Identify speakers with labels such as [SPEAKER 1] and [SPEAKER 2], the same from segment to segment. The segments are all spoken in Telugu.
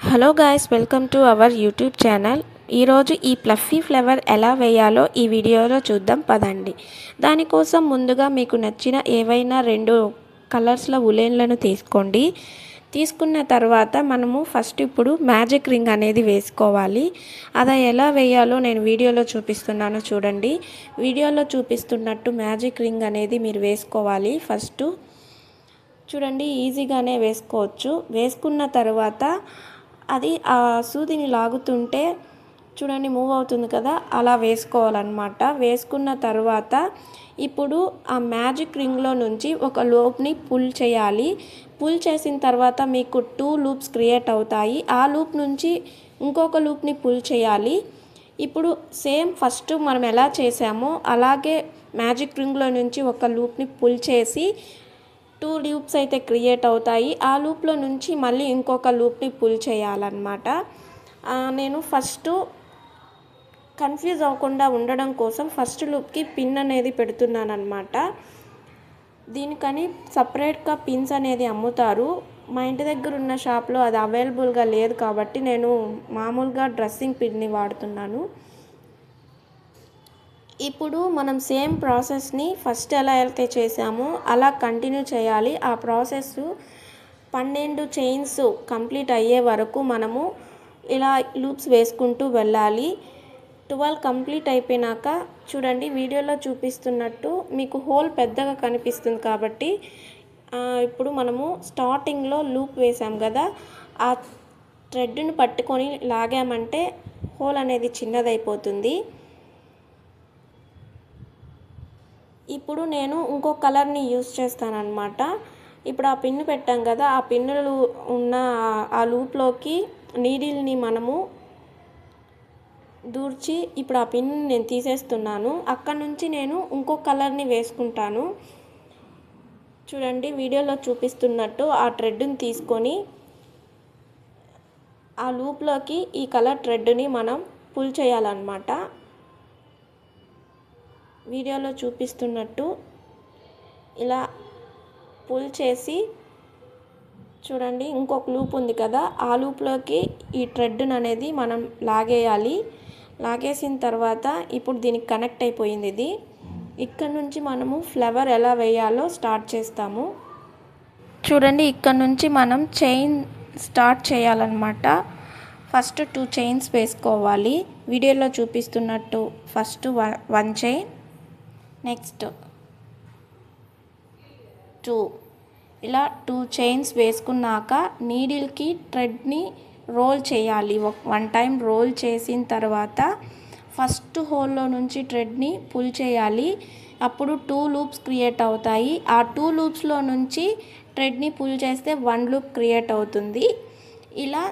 [SPEAKER 1] Hello guys, welcome to our YouTube channel. ఈరోజు ఈ ప్లఫీ ఫ్లవర్ ఎలా వేయాలో ఈ వీడియోలో చూద్దాం పదండి. దానికోసం ముందుగా మీకు నచ్చిన ఏవైనా 2 కలర్స్ల ఉలెన్లను తీసుకోండి. తీసుకున్న తర్వాత మనము ఫస్ట్ ఇప్పుడు మ్యాజిక్ రింగ్ అనేది వేసుకోవాలి. అది ఎలా వేయాలో నేను వీడియోలో చూపిస్తున్నాను చూడండి. వీడియోలో చూపిస్తున్నట్టు మ్యాజిక్ రింగ్ అనేది మీరు వేసుకోవాలి. ఫస్ట్ చూడండి, ఈజీగానే వేసుకోవచ్చు. వేసుకున్న తర్వాత అది ఆ సూదిని లాగుతుంటే చూడండి మూవ్ అవుతుంది కదా, అలా వేసుకోవాలన్నమాట. వేసుకున్న తర్వాత ఇప్పుడు ఆ మ్యాజిక్ రింగ్లో నుంచి ఒక లూప్ని పుల్ చేయాలి. పుల్ చేసిన తర్వాత మీకు 2 లూప్స్ క్రియేట్ అవుతాయి. ఆ లూప్ నుంచి ఇంకొక లూప్ని పుల్ చేయాలి. ఇప్పుడు సేమ్ ఫస్ట్ మనం ఎలా చేసామో అలాగే మ్యాజిక్ రింగ్లో నుంచి ఒక లూప్ని పుల్ చేసి 2 లూప్స్ అయితే క్రియేట్ అవుతాయి. ఆ లూప్లో నుంచి మళ్ళీ ఇంకొక లూప్ని పుల్ చేయాలన్నమాట. నేను ఫస్ట్ కన్ఫ్యూజ్ అవ్వకుండా ఉండడం కోసం ఫస్ట్ లూప్కి పిన్ అనేది పెడుతున్నాను అన్నమాట. దీనికని సపరేట్గా పిన్స్ అనేది అమ్ముతారు. మా ఇంటి దగ్గర ఉన్న షాప్లో అది అవైలబుల్గా లేదు కాబట్టి నేను మామూలుగా డ్రెస్సింగ్ పిన్ని వాడుతున్నాను. ఇప్పుడు మనం సేమ్ ప్రాసెస్ని ఫస్ట్ ఎలా అయితే చేసామో అలా కంటిన్యూ చేయాలి. ఆ ప్రాసెస్ 12 చైన్స్ కంప్లీట్ అయ్యే వరకు మనము ఇలా లూప్స్ వేసుకుంటూ వెళ్ళాలి. 12 కంప్లీట్ అయిపోయినాక చూడండి, వీడియోలో చూపిస్తున్నట్టు మీకు హోల్ పెద్దగా కనిపిస్తుంది కాబట్టి ఇప్పుడు మనము స్టార్టింగ్లో లూప్ వేసాం కదా, ఆ థ్రెడ్ని పట్టుకొని లాగామంటే హోల్ అనేది చిన్నదైపోతుంది. ఇప్పుడు నేను ఇంకో కలర్ని యూస్ చేస్తానన్నమాట. ఇప్పుడు ఆ పిన్ను పెట్టాం కదా, ఆ పిన్నులు ఉన్న ఆ లూప్లోకి నీడిల్ని మనము దూర్చి ఇప్పుడు ఆ పిన్ నేను తీసేస్తున్నాను. అక్కడ నుంచి నేను ఇంకో కలర్ని వేసుకుంటాను. చూడండి, వీడియోలో చూపిస్తున్నట్టు ఆ థ్రెడ్ని తీసుకొని ఆ లూప్లోకి ఈ కలర్ థ్రెడ్ని మనం పుల్ చేయాలన్నమాట. వీడియోలో చూపిస్తున్నట్టు ఇలా పుల్ చేసి చూడండి, ఇంకొక లూప్ ఉంది కదా, ఆ లూప్లోకి ఈ థ్రెడ్ని అనేది మనం లాగేయాలి. లాగేసిన తర్వాత ఇప్పుడు దీనికి కనెక్ట్ అయిపోయింది ఇది. ఇక్కడ నుంచి మనము ఫ్లవర్ ఎలా వేయాలో స్టార్ట్ చేస్తాము. చూడండి, ఇక్కడ నుంచి మనం చైన్ స్టార్ట్ చేయాలన్నమాట. ఫస్ట్ 2 చైన్స్ వేసుకోవాలి. వీడియోలో చూపిస్తున్నట్టు ఫస్ట్ 1 చైన్, నెక్స్ట్ 2, ఇలా 2 చైన్స్ వేసుకున్నాక నీడిల్కి థ్రెడ్ని రోల్ చేయాలి. 1 టైం రోల్ చేసిన తర్వాత ఫస్ట్ హోల్లో నుంచి థ్రెడ్ని పుల్ చేయాలి. అప్పుడు 2 లూప్స్ క్రియేట్ అవుతాయి. ఆ 2 లూప్స్లో నుంచి థ్రెడ్ని పుల్ చేస్తే 1 లూప్ క్రియేట్ అవుతుంది. ఇలా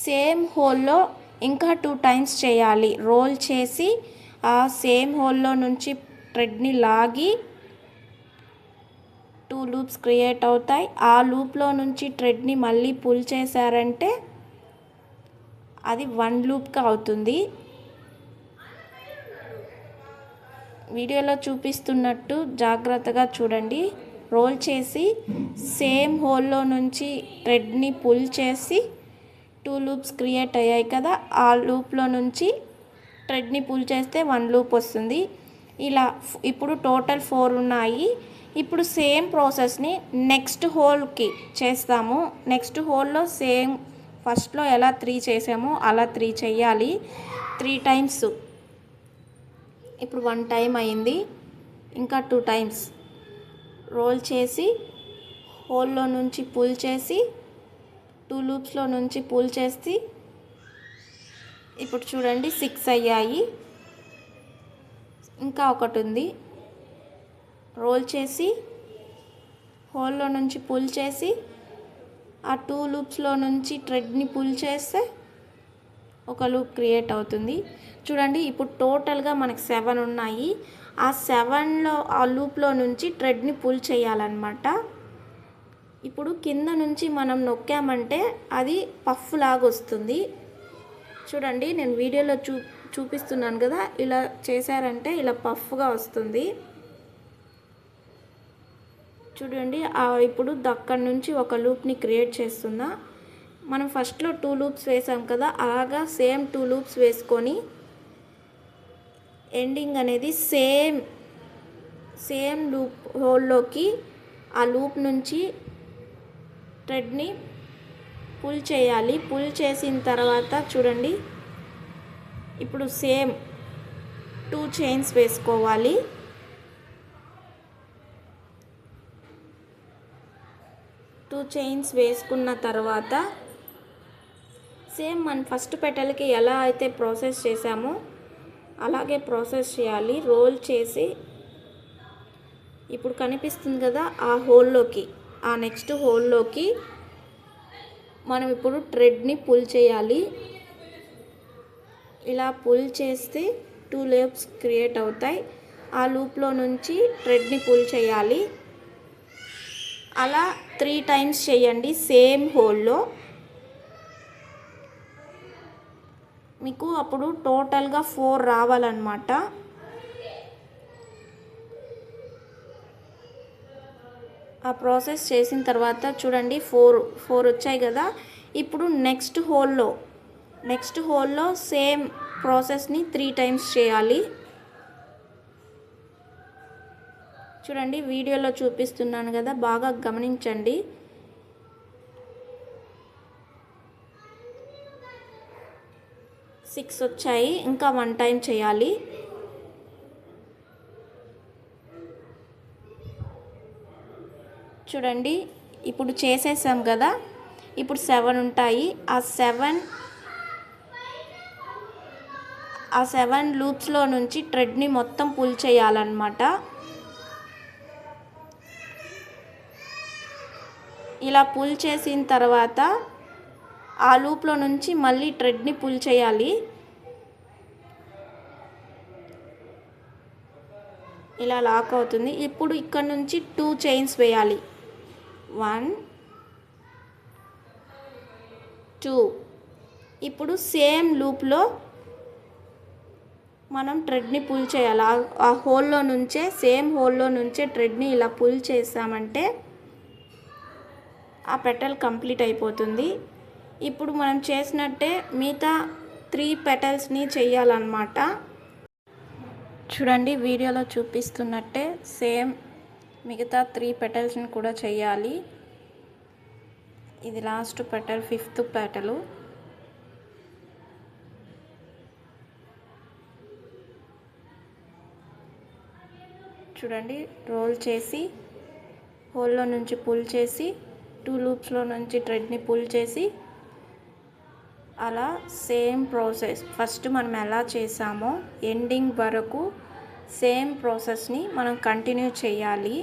[SPEAKER 1] సేమ్ హోల్లో ఇంకా 2 టైమ్స్ చేయాలి. రోల్ చేసి ఆ సేమ్ హోల్లో నుంచి థ్రెడ్ని లాగి 2 లూప్స్ క్రియేట్ అవుతాయి. ఆ లూప్లో నుంచి థ్రెడ్ని మళ్ళీ పుల్ చేశారంటే అది 1 లూప్గా అవుతుంది. వీడియోలో చూపిస్తున్నట్టు జాగ్రత్తగా చూడండి. రోల్ చేసి సేమ్ హోల్లో నుంచి థ్రెడ్ని పుల్ చేసి 2 లూప్స్ క్రియేట్ అయ్యాయి కదా, ఆ లూప్లో నుంచి థ్రెడ్ని పుల్ చేస్తే 1 లూప్ వస్తుంది. ఇలా ఇప్పుడు టోటల్ 4 ఉన్నాయి. ఇప్పుడు సేమ్ ప్రాసెస్ని నెక్స్ట్ హోల్కి చేస్తాము. నెక్స్ట్ హోల్లో సేమ్ ఫస్ట్లో ఎలా 3 చేసామో అలా 3 చేయాలి. 3 టైమ్స్. ఇప్పుడు 1 టైం అయింది. ఇంకా 2 టైమ్స్ రోల్ చేసి హోల్లో నుంచి పుల్ చేసి 2 లూప్స్లో నుంచి పుల్ చేసి ఇప్పుడు చూడండి 6 అయ్యాయి. ఇంకా ఒకటి ఉంది. రోల్ చేసి హోల్లో నుంచి పుల్ చేసి ఆ 2 లూప్స్లో నుంచి థ్రెడ్ని పుల్ చేస్తే ఒక లూప్ క్రియేట్ అవుతుంది. చూడండి, ఇప్పుడు టోటల్గా మనకు 7 ఉన్నాయి. ఆ 7లో ఆ లూప్లో నుంచి థ్రెడ్ని పుల్ చేయాలన్నమాట. ఇప్పుడు కింద నుంచి మనం నొక్కామంటే అది పఫ్ లాగా వస్తుంది. చూడండి, నేను వీడియోలో చూపిస్తున్నాను కదా, ఇలా చేశారంటే ఇలా పఫ్గా వస్తుంది. చూడండి, ఇప్పుడు అక్కడి నుంచి ఒక లూప్ని క్రియేట్ చేస్తున్నా. మనం ఫస్ట్లో 2 లూప్స్ వేసాం కదా, అలాగా సేమ్ 2 లూప్స్ వేసుకొని ఎండింగ్ అనేది సేమ్ లూప్ హోల్లోకి ఆ లూప్ నుంచి థ్రెడ్ని పుల్ చేయాలి. పుల్ చేసిన తర్వాత చూడండి, ఇప్పుడు సేమ్ 2 చైన్స్ వేసుకోవాలి. టూ చైన్స్ వేసుకున్న తర్వాత సేమ్ మన ఫస్ట్ పెటల్కి ఎలా అయితే ప్రాసెస్ చేసామో అలాగే ప్రాసెస్ చేయాలి. రోల్ చేసి ఇప్పుడు కనిపిస్తుంది కదా, ఆ హోల్లోకి, ఆ నెక్స్ట్ హోల్లోకి మనం ఇప్పుడు థ్రెడ్ని పుల్ చేయాలి. ఇలా పుల్ చేస్తే 2 లూప్స్ క్రియేట్ అవుతాయి. ఆ లూప్లో నుంచి థ్రెడ్ని పుల్ చేయాలి. అలా 3 టైమ్స్ చేయండి సేమ్ హోల్లో. మీకు అప్పుడు టోటల్గా 4 రావాలన్నమాట. ఆ ప్రాసెస్ చేసిన తర్వాత చూడండి 4 వచ్చాయి కదా. ఇప్పుడు నెక్స్ట్ హోల్లో సేమ్ ప్రాసెస్ని 3 టైమ్స్ చేయాలి. చూడండి, వీడియోలో చూపిస్తున్నాను కదా, బాగా గమనించండి. సిక్స్ వచ్చాయి, ఇంకా 1 టైం చేయాలి. చూడండి, ఇప్పుడు చేసేసాం కదా, ఇప్పుడు 7 ఉంటాయి. ఆ 7 లూప్స్లో నుంచి థ్రెడ్ని మొత్తం పుల్ చేయాలన్నమాట. ఇలా పుల్ చేసిన తర్వాత ఆ లూప్లో నుంచి మళ్ళీ థ్రెడ్ని పుల్ చేయాలి. ఇలా లాక్ అవుతుంది. ఇప్పుడు ఇక్కడ నుంచి 2 చైన్స్ వేయాలి. 1 2. ఇప్పుడు సేమ్ లూప్లో మనం థ్రెడ్ని పుల్ చేయాలి. ఆ హోల్లో నుంచే, సేమ్ హోల్లో నుంచే థ్రెడ్ని ఇలా పుల్ చేసామంటే ఆ పెటల్ కంప్లీట్ అయిపోతుంది. ఇప్పుడు మనం చేసినట్టే మిగతా 3 పెటల్స్ని చేయాలన్నమాట. చూడండి, వీడియోలో చూపిస్తున్నట్టే సేమ్ మిగతా 3 పెటల్స్ని కూడా చేయాలి. ఇది లాస్ట్ పెటల్, 5th పెటలు. చూడండి, రోల్ చేసి హోల్లో నుంచి పుల్ చేసి 2 లూప్స్లో నుంచి థ్రెడ్ని పుల్ చేసి, అలా సేమ్ ప్రాసెస్ ఫస్ట్ మనం ఎలా చేసామో ఎండింగ్ వరకు సేమ్ ప్రాసెస్ని మనం కంటిన్యూ చేయాలి.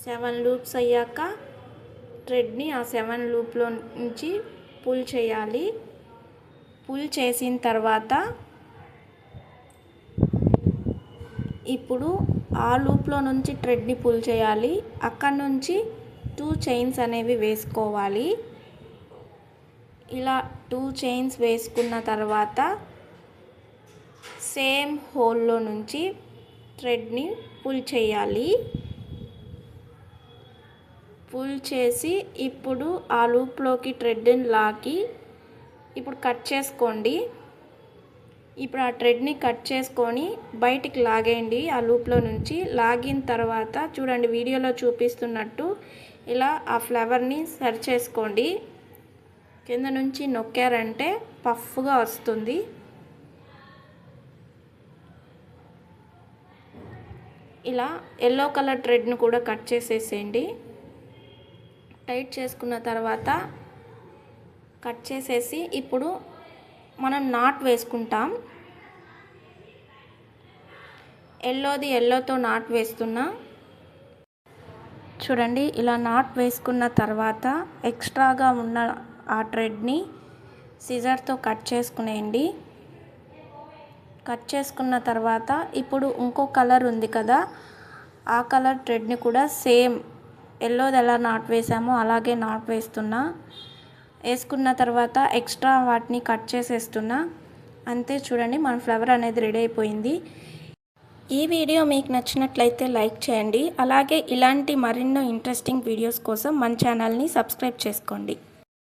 [SPEAKER 1] 7 లూప్స్ అయ్యాక థ్రెడ్ని ఆ 7 లూప్లో నుంచి పుల్ చేయాలి. పుల్ చేసిన తర్వాత ఇప్పుడు ఆ లూప్లో నుంచి థ్రెడ్ని పుల్ చేయాలి. అక్కడ నుంచి 2 చైన్స్ అనేవి వేసుకోవాలి. ఇలా 2 చైన్స్ వేసుకున్న తర్వాత సేమ్ హోల్లో నుంచి థ్రెడ్ని పుల్ చేయాలి. పుల్ చేసి ఇప్పుడు ఆ లూప్లోకి థ్రెడ్ని లాగి ఇప్పుడు కట్ చేసుకోండి. ఇప్పుడు ఆ థ్రెడ్ని కట్ చేసుకొని బయటికి లాగేయండి. ఆ లూప్లో నుంచి లాగిన తర్వాత చూడండి, వీడియోలో చూపిస్తున్నట్టు ఇలా ఆ ఫ్లవర్ని సరి చేసుకోండి. కింద నుంచి నొక్కారంటే పఫ్గా వస్తుంది. ఇలా ఎల్లో కలర్ థ్రెడ్ని కూడా కట్ చేసేసేయండి. టైట్ చేసుకున్న తర్వాత కట్ చేసేసి ఇప్పుడు మనం నాట్ వేసుకుంటాం. ఎల్లోతో నాట్ వేస్తున్నా. చూడండి, ఇలా నాట్ వేసుకున్న తర్వాత ఎక్స్ట్రాగా ఉన్న ఆ థ్రెడ్ని సిజర్తో కట్ చేసుకునేయండి. కట్ చేసుకున్న తర్వాత ఇప్పుడు ఇంకో కలర్ ఉంది కదా, ఆ కలర్ థ్రెడ్ని కూడా సేమ్ ఎల్లోది ఎలా నాట్ వేసామో అలాగే నాట్ వేస్తున్నా. వేసుకున్న తర్వాత ఎక్స్ట్రా వాటిని కట్ చేసేస్తున్నా. అంతే, చూడండి మన ఫ్లవర్ అనేది రెడీ అయిపోయింది. ఈ వీడియో మీకు నచ్చినట్లయితే లైక్ చేయండి. అలాగే ఇలాంటి మరిన్నో ఇంట్రెస్టింగ్ వీడియోస్ కోసం మన ఛానల్ని సబ్స్క్రైబ్ చేసుకోండి.